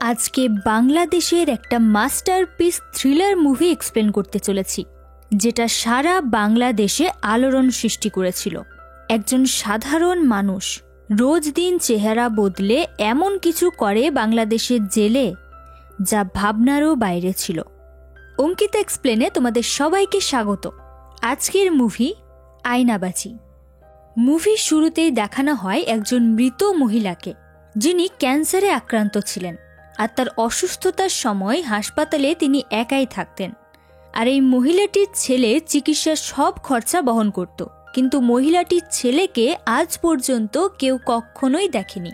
আজকে বাংলাদেশের একটা মাস্টারপিস থ্রিলার মুভি এক্সপ্লেন করতে চলেছি, যেটা সারা বাংলাদেশে আলোড়ন সৃষ্টি করেছিল। একজন সাধারণ মানুষ রোজ দিন চেহারা বদলে এমন কিছু করে বাংলাদেশের জেলে, যা ভাবনারও বাইরে ছিল। অঙ্কিতা এক্সপ্লেনে তোমাদের সবাইকে স্বাগত। আজকের মুভি আয়নাবাজি। মুভির শুরুতেই দেখানো হয় একজন মৃত মহিলাকে, যিনি ক্যান্সারে আক্রান্ত ছিলেন, আর তার অসুস্থতার সময় হাসপাতালে তিনি একাই থাকতেন। আর এই মহিলাটির ছেলে চিকিৎসার সব খরচা বহন করত, কিন্তু মহিলাটির ছেলেকে আজ পর্যন্ত কেউ কখনোই দেখেনি।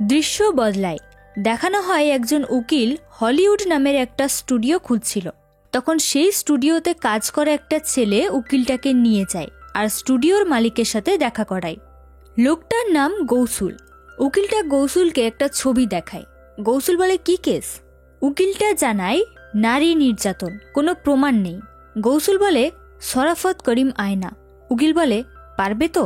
দৃশ্য বদলায়, দেখানো হয় একজন উকিল হলিউড নামের একটা স্টুডিও খুঁজছিল। তখন সেই স্টুডিওতে কাজ করা একটা ছেলে উকিলটাকে নিয়ে যায় আর স্টুডিওর মালিকের সাথে দেখা করায়। লোকটার নাম গৌসুল। উকিলটা গৌসুলকে একটা ছবি দেখায়। গৌসুল বলে, কি কেস? উকিলটা জানায়, নারী নির্যাতন, কোনো প্রমাণ নেই। গৌসুল বলে, শরাফত করিম আয়না। উকিল বলে, পারবে তো?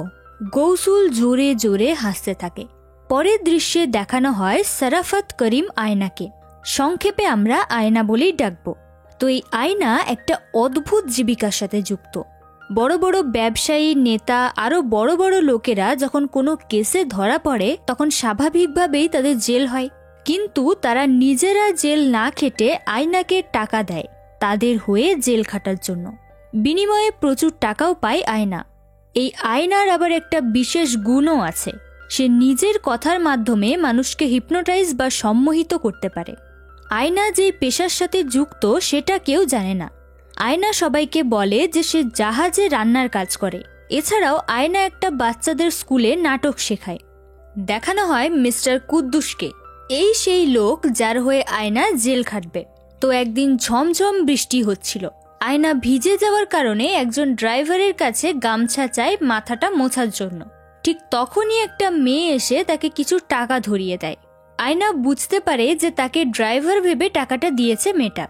গৌসুল জোরে জোরে হাসতে থাকে। পরের দৃশ্যে দেখানো হয় শরাফত করিম আয়নাকে। সংক্ষেপে আমরা আয়না বলেই ডাকবো। তো এই আয়না একটা অদ্ভুত জীবিকার সাথে যুক্ত। বড় বড় ব্যবসায়ী, নেতা, আরো বড় বড় লোকেরা যখন কোনো কেসে ধরা পড়ে, তখন স্বাভাবিকভাবেই তাদের জেল হয়। কিন্তু তারা নিজেরা জেল না খেটে আয়নাকে টাকা দেয় তাদের হয়ে জেল খাটার জন্য। বিনিময়ে প্রচুর টাকাও পায় আয়না। এই আয়নার আবার একটা বিশেষ গুণও আছে, সে নিজের কথার মাধ্যমে মানুষকে হিপনোটাইজ বা সম্মোহিত করতে পারে। আয়না যে পেশার সাথে যুক্ত সেটা কেউ জানে না। আয়না সবাইকে বলে যে সে জাহাজে রান্নার কাজ করে। এছাড়াও আয়না একটা বাচ্চাদের স্কুলে নাটক শেখায়। দেখানো হয় মিস্টার কুদ্দুসকে। এই সেই লোক যার হয়ে আয়না জেল খাটবে। তো একদিন ঝমঝম বৃষ্টি হচ্ছিল। আয়না ভিজে যাওয়ার কারণে একজন ড্রাইভারের কাছে গামছা চায় মাথাটা মোছার জন্য। ঠিক তখনই একটা মেয়ে এসে তাকে কিছু টাকা ধরিয়ে দেয়। আয়না বুঝতে পারে যে তাকে ড্রাইভার ভেবে টাকাটা দিয়েছে মেয়েটা,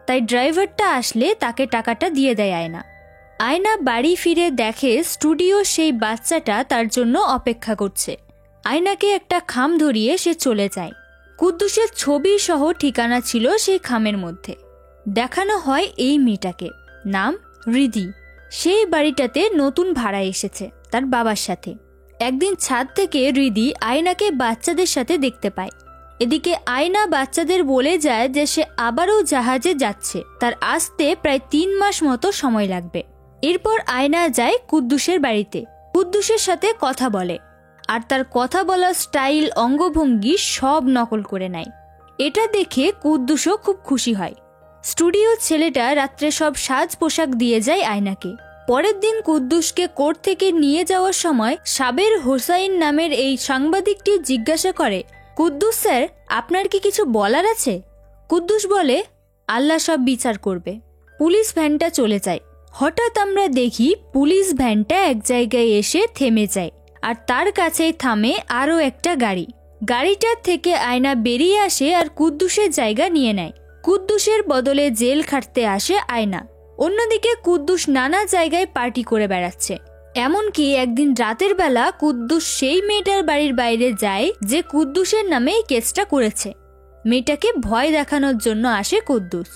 তাই ড্রাইভারটা আসলে তাকে টাকাটা দিয়ে দেয় আয়না। আয়না বাড়ি ফিরে দেখে স্টুডিও সেই বাচ্চাটা তার জন্য অপেক্ষা করছে। আয়নাকে একটা খাম ধরিয়ে সে চলে যায়। কুদ্দুসের ছবি সহ ঠিকানা ছিল সেই খামের মধ্যে। দেখানো হয় এই মেয়েটাকে, নাম রিদি। সেই বাড়িটাতে নতুন ভাড়া এসেছে তার বাবার সাথে। একদিন ছাদ থেকে রিদি আয়নাকে বাচ্চাদের সাথে দেখতে পায়। এদিকে আয়না বাচ্চাদের বলে যায় যে সে আবারও জাহাজে যাচ্ছে, তার আসতে প্রায় 3 মাস মতো সময় লাগবে। এরপর আয়না যায় কুদ্দুসের বাড়িতে, কুদ্দুসের সাথে কথা বলে, আর তার কথা বলার স্টাইল, অঙ্গভঙ্গি সব নকল করে নেয়। এটা দেখে কুদ্দুসও খুব খুশি হয়। স্টুডিও ছেলেটা রাত্রে সব সাজ পোশাক দিয়ে যায় আয়নাকে। পরের দিন কুদ্দুসকে কোর্ট থেকে নিয়ে যাওয়ার সময় সাবের হোসাইন নামের এই সাংবাদিকটি জিজ্ঞাসা করে, কুদ্দুস স্যার, আপনার কি কিছু বলার আছে? কুদ্দুস বলে, আল্লাহ সব বিচার করবে। পুলিশ ভ্যানটা চলে যায়। হঠাৎ আমরা দেখি পুলিশ ভ্যানটা এক জায়গায় এসে থেমে যায়, আর তার কাছেই থামে আরও একটা গাড়ি। গাড়িটার থেকে আয়না বেরিয়ে আসে আর কুদ্দুসের জায়গা নিয়ে নেয়। কুদ্দুসের বদলে জেল খাটতে আসে আয়না। অন্যদিকে কুদ্দুস নানা জায়গায় পার্টি করে বেড়াচ্ছে। এমনকি একদিন রাতের বেলা কুদ্দুস সেই মেয়েটার বাড়ির বাইরে যায় যে কুদ্দুসের নামে এই কেসটা করেছে। মেয়েটাকে ভয় দেখানোর জন্য আসে কুদ্দুস।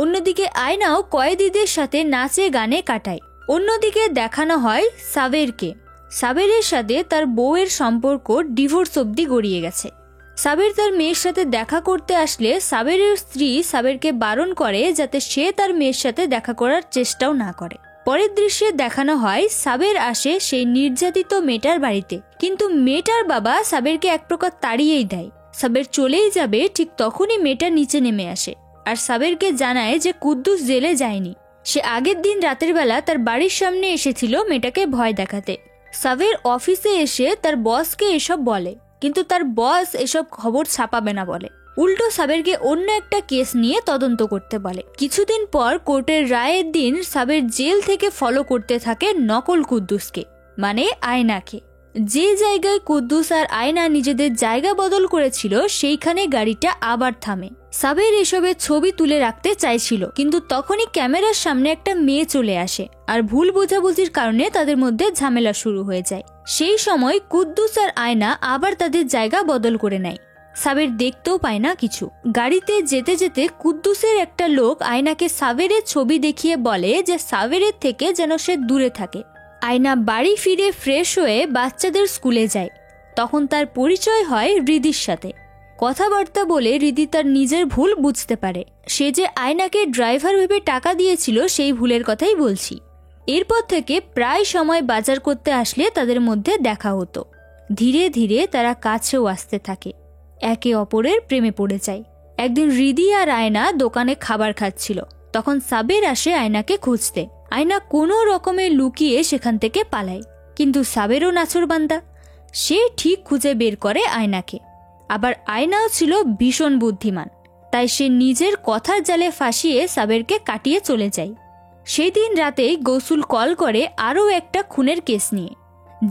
অন্যদিকে আয়নাও কয়েদিদের সাথে নাচে গানে কাটায়। অন্যদিকে দেখানো হয় সাবেরকে। সাবেরের সাথে তার বউয়ের সম্পর্ক ডিভোর্স অব্দি গড়িয়ে গেছে। সাবের তার মেয়ের সাথে দেখা করতে আসলে সাবেরের স্ত্রী সাবেরকে বারণ করে যাতে সে তার মেয়ের সাথে দেখা করার চেষ্টাও না করে। পরের দৃশ্যে দেখানো হয় সাবের আসে সেই নির্যাতিত মেয়েটার বাড়িতে, কিন্তু মেয়েটার বাবা সাবেরকে এক প্রকার তাড়িয়েই দেয়। সাবের চলেই যাবে, ঠিক তখনই মেয়েটা নিচে নেমে আসে আর সাবেরকে জানায় যে কুদ্দুস জেলে যায়নি। সে আগের দিন রাতের বেলা তার বাড়ির সামনে এসেছিল মেয়েটাকে ভয় দেখাতে। সাবের অফিসে এসে তার বসকে এসব বলে, কিন্তু তার বস এসব খবর ছাপাবে না বলে। উল্টো সাবেরকে অন্য একটা কেস নিয়ে তদন্ত করতে বলে। কিছুদিন পর কোর্টের রায়ের দিন সাবের জেল থেকে ফলো করতে থাকে নকল কুদ্দুসকে, মানে আয়নাকে। যে জায়গায় কুদ্দুস আর আয়না নিজেদের জায়গা বদল করেছিল সেইখানে গাড়িটা আবার থামে। সাবের এসবের ছবি তুলে রাখতে চাইছিল, কিন্তু তখনই ক্যামেরার সামনে একটা মেয়ে চলে আসে আর ভুল বোঝাবুঝির কারণে তাদের মধ্যে ঝামেলা শুরু হয়ে যায়। সেই সময় কুদ্দুস আর আয়না আবার তাদের জায়গা বদল করে নেয়। সাবের দেখতেও পায় না কিছু। গাড়িতে যেতে যেতে কুদ্দুসের একটা লোক আয়নাকে সাবেরের ছবি দেখিয়ে বলে যে সাবেরের থেকে যেন সে দূরে থাকে। আয়না বাড়ি ফিরে ফ্রেশ হয়ে বাচ্চাদের স্কুলে যায়। তখন তার পরিচয় হয় হৃদির সাথে। কথাবার্তা বলে হৃদি তার নিজের ভুল বুঝতে পারে। সে যে আয়নাকে ড্রাইভার ভেবে টাকা দিয়েছিল সেই ভুলের কথাই বলছি। এরপর থেকে প্রায় সময় বাজার করতে আসলে তাদের মধ্যে দেখা হতো। ধীরে ধীরে তারা কাছেও আসতে থাকে, একে অপরের প্রেমে পড়ে যায়। একদিন হৃদি আর আয়না দোকানে খাবার খাচ্ছিল। তখন সাবের আসে আয়নাকে খুঁজতে। আয়না কোনো রকমে লুকিয়ে সেখান থেকে পালায়, কিন্তু সাবেরও নাছোড়বান্দা। সে ঠিক খুঁজে বের করে আয়নাকে। আবার আয়নাও ছিল ভীষণ বুদ্ধিমান, তাই সে নিজের কথার জালে ফাঁসিয়ে সাবেরকে কাটিয়ে চলে যায়। সেই দিন রাতেই গৌসুল কল করে আরও একটা খুনের কেস নিয়ে।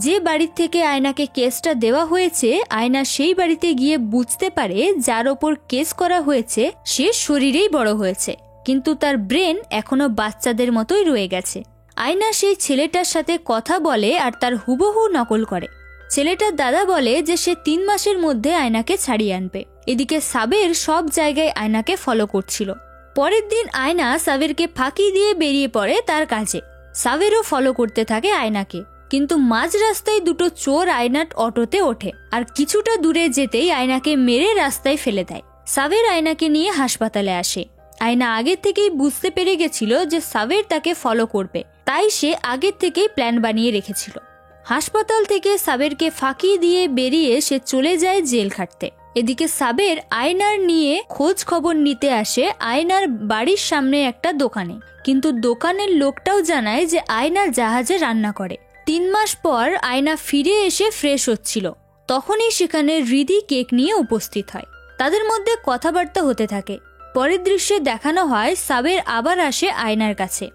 যে বাড়ির থেকে আয়নাকে কেসটা দেওয়া হয়েছে, আয়না সেই বাড়িতে গিয়ে বুঝতে পারে যার ওপর কেস করা হয়েছে সে শরীরেই বড় হয়েছে, কিন্তু তার ব্রেন এখনো বাচ্চাদের মতোই রয়ে গেছে। আয়না সেই ছেলেটার সাথে কথা বলে আর তার হুবহু নকল করে। ছেলেটার দাদা বলে যে সে 3 মাসের মধ্যে আয়নাকে ছাড়িয়ে আনবে। এদিকে সাবের সব জায়গায় আয়নাকে ফলো করছিল। পরের দিন আয়না সাবেরকে ফাঁকি দিয়ে বেরিয়ে পড়ে তার কাজে। সাবেরও ফলো করতে থাকে আয়নাকে, কিন্তু মাঝ রাস্তায় দুটো চোর আয়নার অটোতে ওঠে আর কিছুটা দূরে যেতেই আয়নাকে মেরে রাস্তায় ফেলে দেয়। সাবের আয়নাকে নিয়ে হাসপাতালে আসে। আয়না আগের থেকেই বুঝতে পেরে গেছিল যে সাবের তাকে ফলো করবে, তাই সে আগের থেকেই প্ল্যান বানিয়ে রেখেছিল। হাসপাতাল থেকে সাবেরকে ফাঁকি দিয়ে বেরিয়ে সে চলে যায় জেল খাটতে। এদিকে সাবের আয়নার নিয়ে খোঁজ খবর নিতে আসে আয়নার বাড়ির সামনে একটা দোকানে, কিন্তু দোকানের লোকটাও জানায় যে আয়না জাহাজে রান্না করে। 3 মাস পর আয়না ফিরে এসে ফ্রেশ হচ্ছিল, তখনই সেখানে হৃদি কেক নিয়ে উপস্থিত হয়। তাদের মধ্যে কথাবার্তা হতে থাকে। পরের দৃশ্যে দেখানো হয় সাবের আবার আসে আয়নার কাছে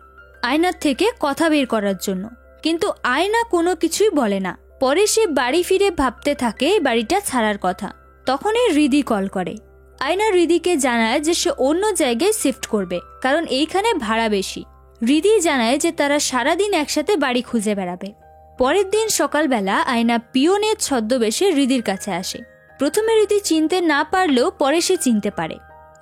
আয়নার থেকে কথা বের করার জন্য, কিন্তু আয়না কোনো কিছুই বলে না। পরে সে বাড়ি ফিরে ভাবতে থাকে বাড়িটা ছাড়ার কথা। তখনই হৃদি কল করে। আয়না হৃদিকে জানায় যে সে অন্য জায়গায় শিফট করবে, কারণ এইখানে ভাড়া বেশি। হৃদি জানায় যে তারা সারাদিন একসাথে বাড়ি খুঁজে বেড়াবে। পরের দিন সকালবেলা আয়না পিয়নের ছদ্মবেশে হৃদির কাছে আসে। প্রথমে হৃদি চিনতে না পারলেও পরে সে চিনতে পারে।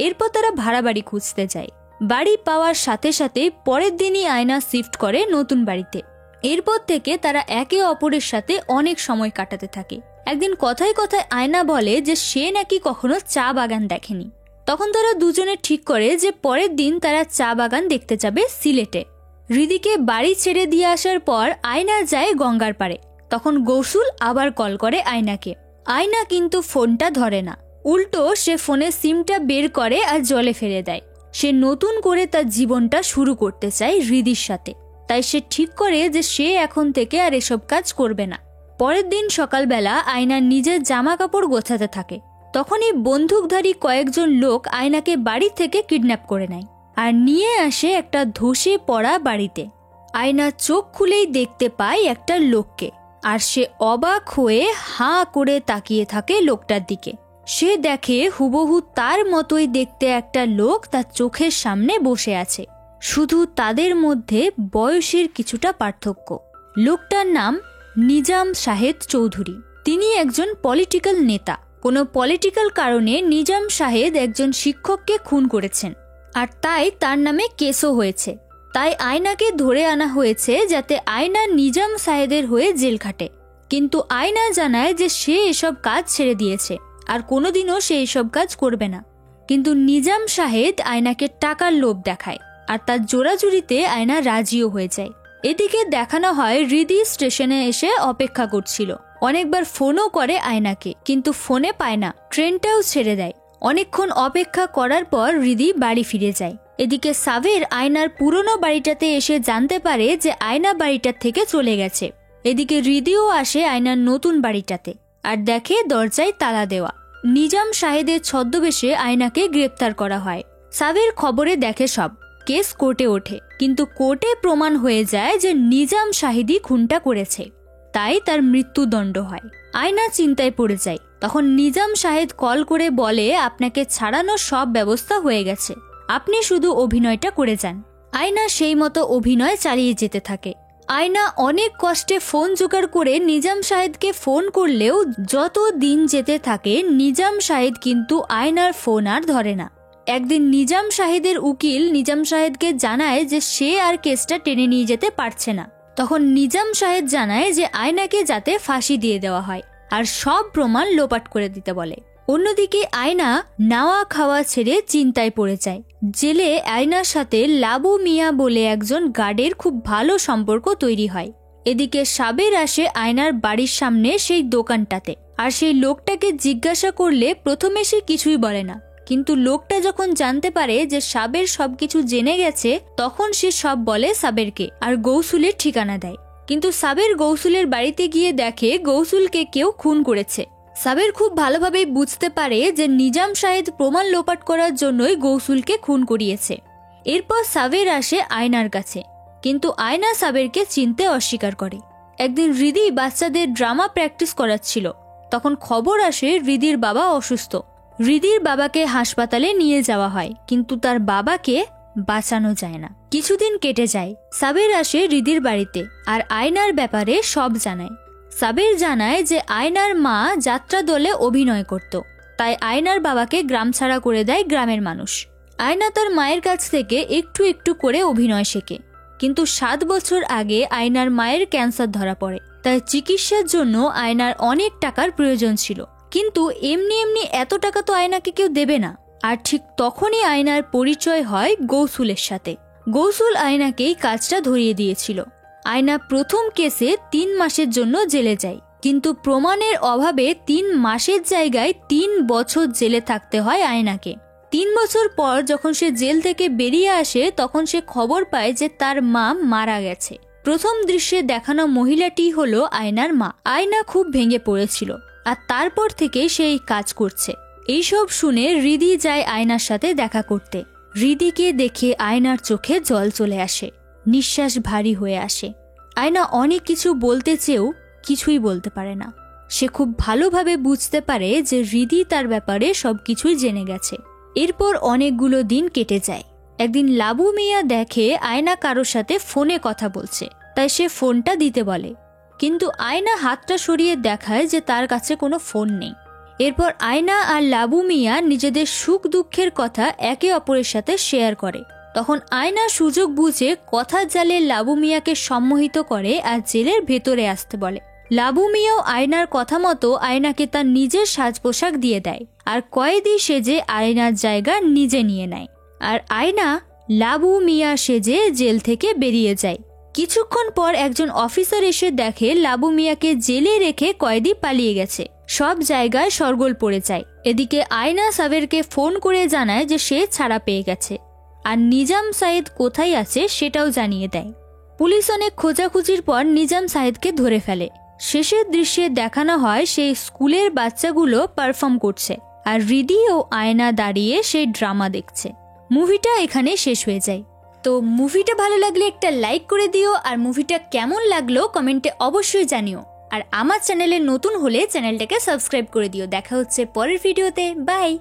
এরপর তারা ভাড়া বাড়ি খুঁজতে যায়। বাড়ি পাওয়ার সাথে সাথে পরের দিনই আয়না শিফট করে নতুন বাড়িতে। এরপর থেকে তারা একে অপরের সাথে অনেক সময় কাটাতে থাকে। একদিন কথায় কথায় আয়না বলে যে সে নাকি কখনো চা বাগান দেখেনি। তখন তারা দুজনে ঠিক করে যে পরের দিন তারা চা বাগান দেখতে যাবে সিলেটে। হৃদিকে বাড়ি ছেড়ে দিয়ে আসার পর আয়না যায় গঙ্গার পাড়ে। তখন গৌসুল আবার কল করে আয়নাকে। আয়না কিন্তু ফোনটা ধরে না, উল্টো সে ফোনের সিমটা বের করে আর জলে ফেলে দেয়। সে নতুন করে তার জীবনটা শুরু করতে চায় হৃদির সাথে, তাই সে ঠিক করে যে সে এখন থেকে আর এসব কাজ করবে না। পরের দিন সকালবেলা আয়না নিজের জামা কাপড় গোছাতে থাকে। তখনই বন্দুকধারী কয়েকজন লোক আয়নাকে বাড়ি থেকে কিডন্যাপ করে নেয় আর নিয়ে আসে একটা ধসে পড়া বাড়িতে। আয়না চোখ খুলেই দেখতে পায় একটা লোককে, আর সে অবাক হয়ে হাঁ করে তাকিয়ে থাকে লোকটার দিকে। সে দেখে হুবহু তার মতোই দেখতে একটা লোক তার চোখের সামনে বসে আছে, শুধু তাদের মধ্যে বয়সের কিছুটা পার্থক্য। লোকটার নাম নিজাম শাহেদ চৌধুরী। তিনি একজন পলিটিক্যাল নেতা। কোনো পলিটিক্যাল কারণে নিজাম শাহেদ একজন শিক্ষককে খুন করেছেন, আর তাই তার নামে কেসও হয়েছে। তাই আয়নাকে ধরে আনা হয়েছে যাতে আয়না নিজাম শাহেদের হয়ে জেল খাটে। কিন্তু আয়না জানায় যে সে এসব কাজ ছেড়ে দিয়েছে আর কোনোদিনও সে এসব কাজ করবে না। কিন্তু নিজাম শাহেদ আয়নাকে টাকার লোভ দেখায়, আর তার জোরাজুরিতে আয়না রাজিও হয়ে যায়। এদিকে দেখানো হয় হৃদি স্টেশনে এসে অপেক্ষা করছিল। অনেকবার ফোনও করে আয়নাকে, কিন্তু ফোনে পায় না। ট্রেনটাও ছেড়ে দেয়। অনেকক্ষণ অপেক্ষা করার পর হৃদি বাড়ি ফিরে যায়। এদিকে সাবের আয়নার পুরনো বাড়িটাতে এসে জানতে পারে যে আয়না বাড়িটার থেকে চলে গেছে। এদিকে হৃদিও আসে আয়নার নতুন বাড়িটাতে আর দেখে দরজায় তালা দেওয়া। নিজাম শাহেদের ছদ্মবেশে আয়নাকে গ্রেপ্তার করা হয়। সাবের খবরে দেখে সব। কেস কোর্টে ওঠে, কিন্তু কোর্টে প্রমাণ হয়ে যায় যে নিজাম শাহেদই খুনটা করেছে, তাই তার মৃত্যুদণ্ড হয়। আয়না চিন্তায় পড়ে যায়। তখন নিজাম শাহেদ কল করে বলে, আপনাকে ছাড়ানোর সব ব্যবস্থা হয়ে গেছে, আপনি শুধু অভিনয়টা করে যান। আয়না সেই মতো অভিনয় চালিয়ে যেতে থাকে। আয়না অনেক কষ্টে ফোন জোগাড় করে নিজাম সাহেদকে ফোন করলেও যত দিন যেতে থাকে নিজাম সাহেদ কিন্তু আয়নার ফোন আর ধরে না। একদিন নিজাম সাহেদের উকিল নিজাম সাহেদকে জানায় যে সে আর কেসটা টেনে নিয়ে যেতে পারছে না। তখন নিজাম সাহেদ জানায় যে আয়নাকে যাতে ফাঁসি দিয়ে দেওয়া হয় আর সব প্রমাণ লোপাট করে দিতে বলে। অন্যদিকে আয়না নাওয়া খাওয়া ছেড়ে চিন্তায় পড়ে যায়। জেলে আয়নার সাথে লাবু মিয়া বলে একজন গার্ডের খুব ভালো সম্পর্ক তৈরি হয়। এদিকে সাবের আসে আয়নার বাড়ির সামনে সেই দোকানটাতে, আর সেই লোকটাকে জিজ্ঞাসা করলে প্রথমে সে কিছুই বলে না, কিন্তু লোকটা যখন জানতে পারে যে সাবের সবকিছু জেনে গেছে তখন সে সব বলে সাবেরকে আর গৌসুলের ঠিকানা দেয়। কিন্তু সাবের গৌসুলের বাড়িতে গিয়ে দেখে গৌসুলকে কেউ খুন করেছে। সাবের খুব ভালোভাবেই বুঝতে পারে যে নিজাম সাহেদ প্রমাণ লোপাট করার জন্যই গৌসুলকে খুন করিয়েছে। এরপর সাবের আসে আয়নার কাছে, কিন্তু আয়না সাবেরকে চিনতে অস্বীকার করে। একদিন রিদি বাচ্চাদের ড্রামা প্র্যাকটিস করাচ্ছিল, তখন খবর আসে রিদির বাবা অসুস্থ। রিদির বাবাকে হাসপাতালে নিয়ে যাওয়া হয়, কিন্তু তার বাবাকে বাঁচানো যায় না। কিছুদিন কেটে যায়। সাবের আসে রিদির বাড়িতে আর আয়নার ব্যাপারে সব জানায়। সাবের জানায় যে আয়নার মা যাত্রা দলে অভিনয় করত, তাই আয়নার বাবাকে গ্রাম ছাড়া করে দেয় গ্রামের মানুষ। আয়না তার মায়ের কাছ থেকে একটু একটু করে অভিনয় শেখে, কিন্তু 7 বছর আগে আয়নার মায়ের ক্যান্সার ধরা পড়ে, তাই চিকিৎসার জন্য আয়নার অনেক টাকার প্রয়োজন ছিল। কিন্তু এমনি এমনি এত টাকা তো আয়নাকে কেউ দেবে না। আর ঠিক তখনই আয়নার পরিচয় হয় গৌসুলের সাথে। গৌসুল আয়নাকেই কাজটা ধরিয়ে দিয়েছিল। আয়না প্রথম কেসে 3 মাসের জন্য জেলে যায়, কিন্তু প্রমাণের অভাবে 3 মাসের জায়গায় 3 বছর জেলে থাকতে হয় আয়নাকে। 3 বছর পর যখন সে জেল থেকে বেরিয়ে আসে তখন সে খবর পায় যে তার মা মারা গেছে। প্রথম দৃশ্যে দেখানো মহিলাটি হলো আয়নার মা। আয়না খুব ভেঙে পড়েছিল, আর তারপর থেকে সে এই কাজ করছে। এইসব শুনে রিদি যায় আয়নার সাথে দেখা করতে। রিদিকে দেখে আয়নার চোখে জল চলে আসে, নিঃশ্বাস ভারী হয়ে আসে। আয়না অনেক কিছু বলতে চেয়েও কিছুই বলতে পারে না। সে খুব ভালোভাবে বুঝতে পারে যে রিদি তার ব্যাপারে সবকিছুই জেনে গেছে। এরপর অনেকগুলো দিন কেটে যায়। একদিন লাবু মিয়া দেখে আয়না কারোর সাথে ফোনে কথা বলছে, তাই সে ফোনটা দিতে বলে, কিন্তু আয়না হাতটা সরিয়ে দেখায় যে তার কাছে কোনো ফোন নেই। এরপর আয়না আর লাবু মিয়া নিজেদের সুখ দুঃখের কথা একে অপরের সাথে শেয়ার করে। তখন আয়না সুযোগ বুঝে কথার জালে লাবু মিয়াকে সম্মোহিত করে আর জেলের ভেতরে আসতে বলে। লাবু মিয়াও আয়নার কথা মতো আয়নাকে তার নিজের সাজ পোশাক দিয়ে দেয় আর কয়েদি সেজে আয়নার জায়গা নিজে নিয়ে নেয়। আর আয়না লাবু মিয়া সেজে জেল থেকে বেরিয়ে যায়। কিছুক্ষণ পর একজন অফিসার এসে দেখে লাবু মিয়াকে জেলে রেখে কয়েদি পালিয়ে গেছে। সব জায়গায় শোরগোল পড়ে যায়। এদিকে আয়না সাবেরকে ফোন করে জানায় যে সে ছাড়া পেয়ে গেছে আর নিজাম সাহেদ কোথায় আছে সেটাও জানিয়ে দেয়। পুলিশ অনেক খোঁজাখুঁজির পর নিজাম সাহেদকে ধরে ফেলে। শেষের দৃশ্যে দেখানো হয় সেই স্কুলের বাচ্চাগুলো পারফর্ম করছে আর রিদি ও আয়না দাঁড়িয়ে সেই ড্রামা দেখছে। মুভিটা এখানে শেষ হয়ে যায়। তো মুভিটা ভালো লাগলে একটা লাইক করে দিও, আর মুভিটা কেমন লাগলো কমেন্টে অবশ্যই জানিও। আর আমার চ্যানেলে নতুন হলে চ্যানেলটাকে সাবস্ক্রাইব করে দিও। দেখা হচ্ছে পরের ভিডিওতে। বাই।